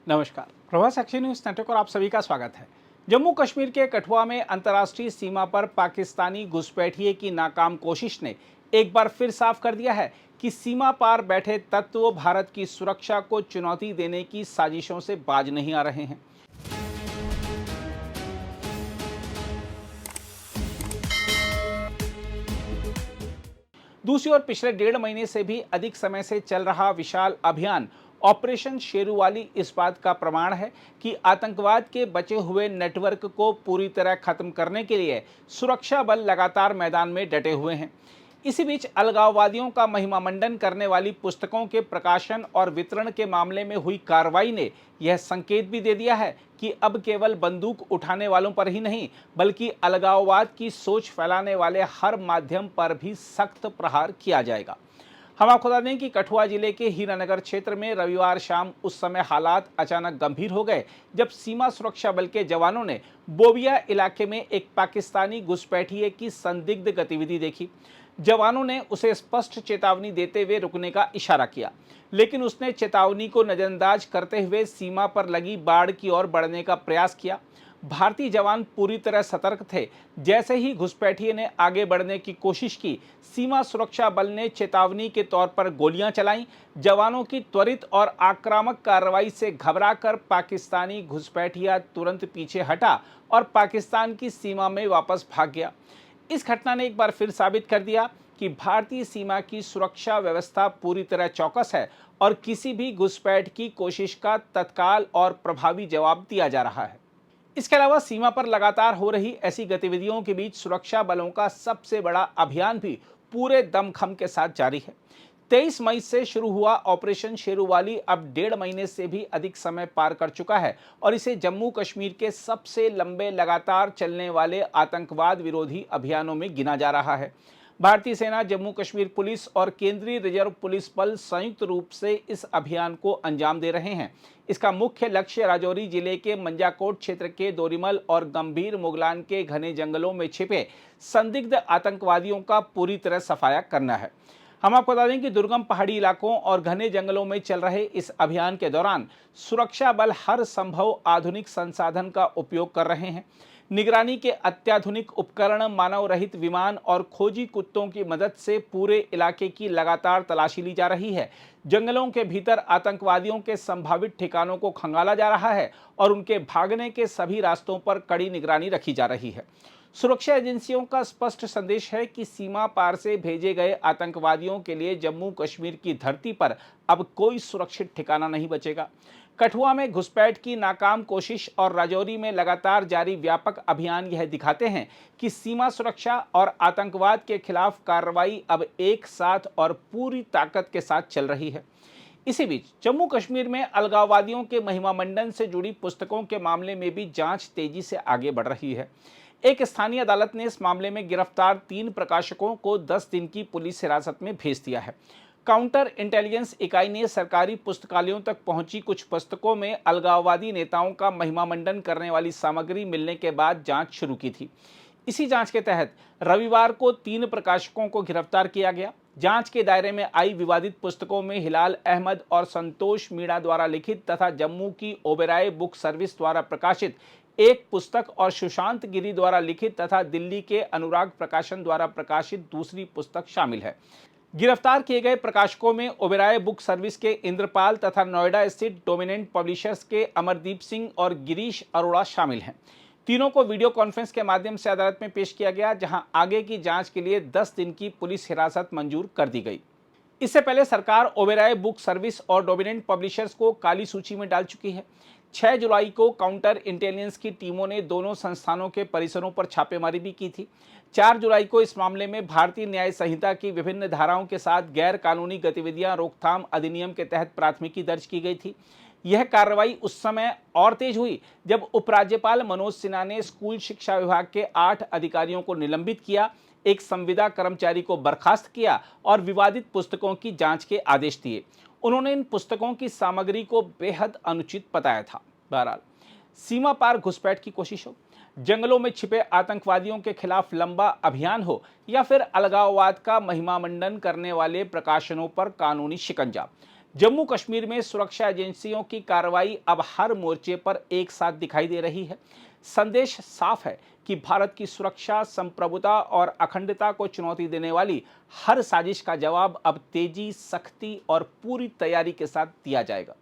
नमस्कार, Prabhas action news network और आप सभी का स्वागत है। जम्मू कश्मीर के कठुआ में अंतर्राष्ट्रीय सीमा पर पाकिस्तानी घुसपैठिए की नाकाम कोशिश ने एक बार फिर साफ कर दिया है कि सीमा पार बैठे तत्व भारत की सुरक्षा को चुनौती देने की साजिशों से बाज नहीं आ रहे हैं। दूसरी ओर पिछले 1.5 महीने से भी अधिक समय से चल रहा विशाल अभियान ऑपरेशन शेरूवाली इस बात का प्रमाण है कि आतंकवाद के बचे हुए नेटवर्क को पूरी तरह खत्म करने के लिए सुरक्षा बल लगातार मैदान में डटे हुए हैं। इसी बीच अलगाववादियों का महिमामंडन करने वाली पुस्तकों के प्रकाशन और वितरण के मामले में हुई कार्रवाई ने यह संकेत भी दे दिया है कि अब केवल बंदूक उठाने वालों पर ही नहीं बल्कि अलगाववाद की सोच फैलाने वाले हर माध्यम पर भी सख्त प्रहार किया जाएगा। हम आपको बता दें कि कठुआ जिले के हीरानगर क्षेत्र में रविवार शाम उस समय हालात अचानक गंभीर हो गए जब सीमा सुरक्षा बल के जवानों ने बोबिया इलाके में एक पाकिस्तानी घुसपैठिए की संदिग्ध गतिविधि देखी। जवानों ने उसे स्पष्ट चेतावनी देते हुए रुकने का इशारा किया, लेकिन उसने चेतावनी को नजरअंदाज करते हुए सीमा पर लगी बाड़ की ओर बढ़ने का प्रयास किया। भारतीय जवान पूरी तरह सतर्क थे। जैसे ही घुसपैठिए ने आगे बढ़ने की कोशिश की, सीमा सुरक्षा बल ने चेतावनी के तौर पर गोलियां चलाईं। जवानों की त्वरित और आक्रामक कार्रवाई से घबराकर पाकिस्तानी घुसपैठिया तुरंत पीछे हटा और पाकिस्तान की सीमा में वापस भाग गया। इस घटना ने एक बार फिर साबित कर दिया कि भारतीय सीमा की सुरक्षा व्यवस्था पूरी तरह चौकस है और किसी भी घुसपैठ की कोशिश का तत्काल और प्रभावी जवाब दिया जा रहा है। इसके अलावा सीमा पर लगातार हो रही ऐसी गतिविधियों के बीच सुरक्षा बलों का सबसे बड़ा अभियान भी पूरे दमखम के साथ जारी है। 23 मई से शुरू हुआ ऑपरेशन शेरूवाली अब 1.5 महीने से भी अधिक समय पार कर चुका है और इसे जम्मू कश्मीर के सबसे लंबे लगातार चलने वाले आतंकवाद विरोधी अभियानों में गिना जा रहा है। भारतीय सेना, जम्मू कश्मीर पुलिस और केंद्रीय रिजर्व पुलिस बल संयुक्त रूप से इस अभियान को अंजाम दे रहे हैं। इसका मुख्य लक्ष्य राजौरी जिले के मंजाकोट क्षेत्र के दोरीमल और गंभीर मुगलान के घने जंगलों में छिपे संदिग्ध आतंकवादियों का पूरी तरह सफाया करना है। हम आपको बता दें कि दुर्गम पहाड़ी इलाकों और घने जंगलों में चल रहे इस अभियान के दौरान सुरक्षा बल हर संभव आधुनिक संसाधन का उपयोग कर रहे हैं। निगरानी के अत्याधुनिक उपकरण, मानव रहित विमान और खोजी कुत्तों की मदद से पूरे इलाके की लगातार तलाशी ली जा रही है। जंगलों के भीतर आतंकवादियों के संभावित ठिकानों को खंगाला जा रहा है और उनके भागने के सभी रास्तों पर कड़ी निगरानी रखी जा रही है। सुरक्षा एजेंसियों का स्पष्ट संदेश है कि सीमा पार से भेजे गए आतंकवादियों के लिए जम्मू कश्मीर की धरती पर अब कोई सुरक्षित ठिकाना नहीं बचेगा। कठुआ में घुसपैठ की नाकाम कोशिश और राजौरी में लगातार जारी व्यापक अभियान यह दिखाते हैं कि सीमा सुरक्षा और आतंकवाद के खिलाफ कार्रवाई अब एक साथ और पूरी ताकत के साथ चल रही है। इसी बीच जम्मू कश्मीर में अलगाववादियों के महिमामंडन से जुड़ी पुस्तकों के मामले में भी जांच तेजी से आगे बढ़ रही है। एक स्थानीय अदालत ने इस मामले में गिरफ्तार 3 प्रकाशकों को 10 दिन की पुलिस हिरासत में भेज दिया है। काउंटर इंटेलिजेंस इकाई ने सरकारी पुस्तकालयों तक पहुंची कुछ पुस्तकों में अलगाववादी नेताओं का महिमामंडन करने वाली सामग्री मिलने के बाद जांच शुरू की थी। इसी जांच के तहत रविवार को 3 प्रकाशकों को गिरफ्तार किया गया। जांच के दायरे में आई विवादित पुस्तकों में हिलाल अहमद और संतोष मीणा द्वारा लिखित तथा जम्मू की ओबेराय बुक सर्विस द्वारा प्रकाशित एक पुस्तक और सुशांत गिरी द्वारा लिखित तथा दिल्ली के अनुराग प्रकाशन द्वारा प्रकाशित दूसरी पुस्तक शामिल है। गिरफ्तार किए गए प्रकाशकों में ओबेराय बुक सर्विस के इंद्रपाल तथा नोएडा स्थित डोमिनेंट पब्लिशर्स के अमरदीप सिंह और गिरीश अरोड़ा शामिल हैं। तीनों को वीडियो कॉन्फ्रेंस के माध्यम से अदालत में पेश किया गया, जहां आगे की जांच के लिए 10 दिन की पुलिस हिरासत मंजूर कर दी गई। इससे पहले सरकार ओबेराय बुक सर्विस और डोमिनेंट पब्लिशर्स को काली सूची में डाल चुकी है। 6 जुलाई को काउंटर इंटेलिजेंस की टीमों ने दोनों संस्थानों के परिसरों पर छापेमारी भी की थी। 4 जुलाई को इस मामले में भारतीय न्याय संहिता की विभिन्न धाराओं के साथ गैर कानूनी गतिविधियां रोकथाम अधिनियम के तहत प्राथमिकी दर्ज की गई थी। यह कार्रवाई उस समय और तेज हुई जब उपराज्यपाल मनोज सिन्हा ने स्कूल शिक्षा विभाग के 8 अधिकारियों को निलंबित किया, एक संविदा कर्मचारी को बर्खास्त किया और विवादित पुस्तकों की जांच के आदेश दिए। उन्होंने इन पुस्तकों की सामग्री को बेहद अनुचित बताया था। बहरहाल, सीमा पार घुसपैठ की कोशिश हो, जंगलों में छिपे आतंकवादियों के खिलाफ लंबा अभियान हो या फिर अलगाववाद का महिमामंडन करने वाले प्रकाशनों पर कानूनी शिकंजा, जम्मू कश्मीर में सुरक्षा एजेंसियों की कार्रवाई अब हर मोर्चे पर एक साथ दिखाई दे रही है। संदेश साफ है कि भारत की सुरक्षा, संप्रभुता और अखंडता को चुनौती देने वाली हर साजिश का जवाब अब तेजी, सख्ती और पूरी तैयारी के साथ दिया जाएगा।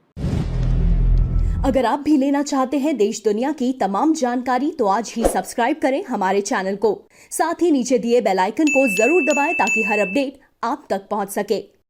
अगर आप भी लेना चाहते हैं देश दुनिया की तमाम जानकारी तो आज ही सब्सक्राइब करें हमारे चैनल को। साथ ही नीचे दिए बेल आइकन को जरूर दबाएं ताकि हर अपडेट आप तक पहुंच सके।